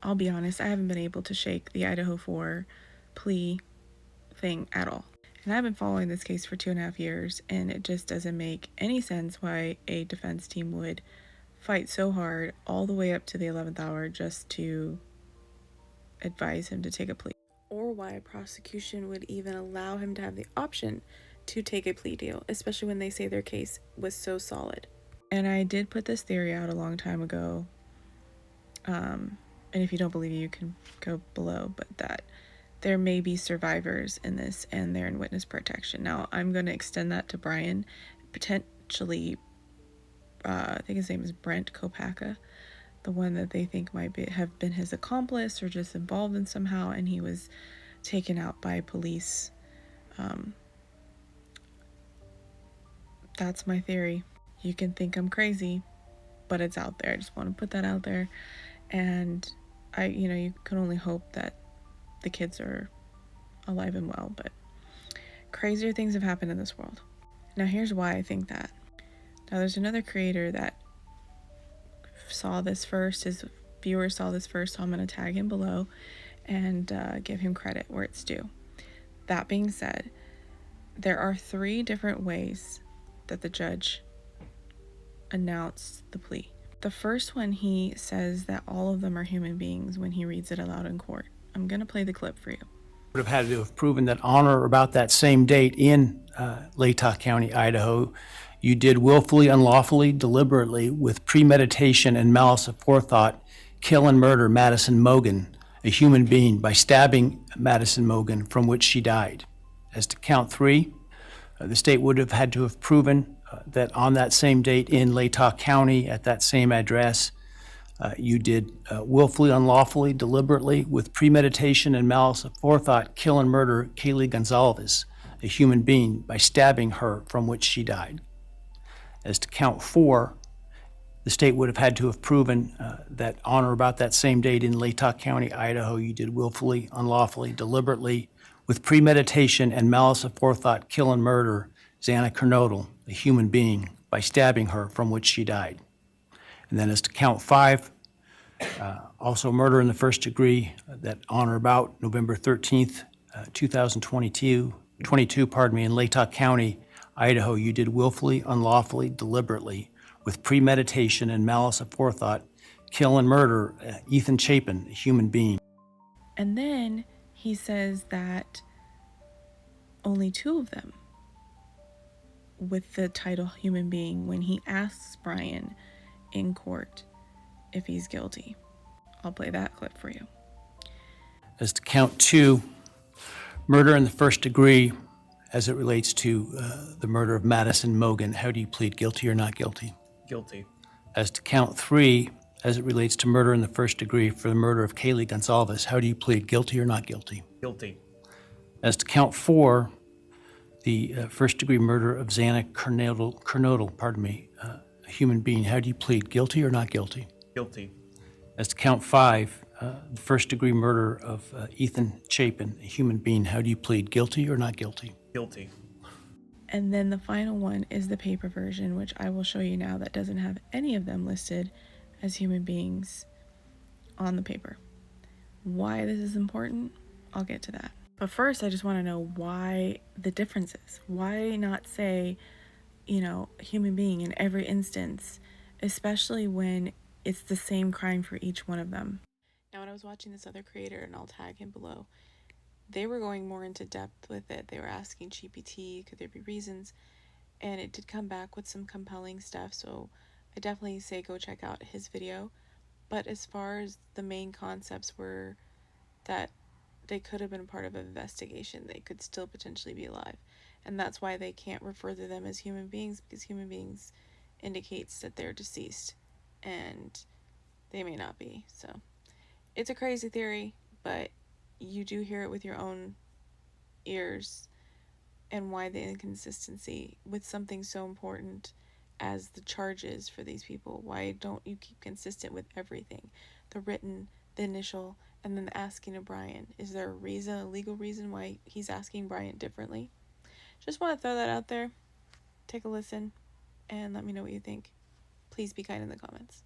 I'll be honest, I haven't been able to shake the Idaho 4 plea thing at all. And I've been following this case for 2.5 years, and it just doesn't make any sense why a defense team would fight so hard all the way up to the 11th hour just to advise him to take a plea, or why a prosecution would even allow him to have the option to take a plea deal, especially when they say their case was so solid. And I did put this theory out a long time ago, and if you don't believe it, you can go below, but that there may be survivors in this and they're in witness protection. Now, I'm going to extend that to Brian, potentially, I think his name is Brent Kopaka, the one that they think might have been his accomplice or just involved in somehow, and he was taken out by police. That's my theory. You can think I'm crazy, but it's out there. I just want to put that out there. And you can only hope that the kids are alive and well, but crazier things have happened in this world. Now, here's why I think that. Now, there's another creator that saw this first. His viewers saw this first, so I'm going to tag him below and give him credit where it's due. That being said, there are 3 different ways that the judge announced the plea. The first one, he says that all of them are human beings when he reads it aloud in court. I'm going to play the clip for you. Would have had to have proven that on or about that same date in Latah County, Idaho, you did willfully, unlawfully, deliberately, with premeditation and malice aforethought, kill and murder Madison Mogen, a human being, by stabbing Madison Mogen, from which she died. As to count 3, the state would have had to have proven that on that same date in Latah County, at that same address, you did willfully, unlawfully, deliberately, with premeditation and malice aforethought, kill and murder Kaylee Gonzalez, a human being, by stabbing her, from which she died. As to count 4, the state would have had to have proven that on or about that same date in Latah County, Idaho, you did willfully, unlawfully, deliberately, with premeditation and malice aforethought, kill and murder Xana Kernodle, a human being, by stabbing her, from which she died. And then as to count 5, also murder in the first degree, that on or about November 13th, 2022, in Latah County, Idaho, you did willfully, unlawfully, deliberately, with premeditation and malice aforethought, kill and murder Ethan Chapin, a human being. And then he says that only 2 of them with the title human being when he asks Brian in court if he's guilty. I'll play that clip for you. As to count 2, murder in the first degree as it relates to the murder of Madison Mogen, how do you plead, guilty or not guilty? Guilty. As to count 3, as it relates to murder in the first degree for the murder of Kaylee Gonzalez, how do you plead, guilty or not guilty? Guilty. As to count 4, the first degree murder of Xana Kernodle, a human being, how do you plead, guilty or not guilty? Guilty. As to count 5, the first degree murder of Ethan Chapin, a human being, how do you plead, guilty or not guilty? Guilty. And then the final one is the paper version, which I will show you now, that doesn't have any of them listed as human beings on the paper. Why this is important, I'll get to that. But first, I just want to know why the differences. Why not say, human being in every instance, especially when it's the same crime for each one of them. Now, when I was watching this other creator, and I'll tag him below, they were going more into depth with it. They were asking GPT, could there be reasons? And it did come back with some compelling stuff, so I definitely say go check out his video. But as far as the main concepts were that they could have been part of an investigation, they could still potentially be alive. And that's why they can't refer to them as human beings, because human beings indicates that they're deceased, and they may not be. So it's a crazy theory, but you do hear it with your own ears, and why the inconsistency with something so important as the charges for these people. Why don't you keep consistent with everything? The written, the initial, and then the asking of Brian. Is there a reason, a legal reason why he's asking Brian differently? Just want to throw that out there. Take a listen and let me know what you think. Please be kind in the comments.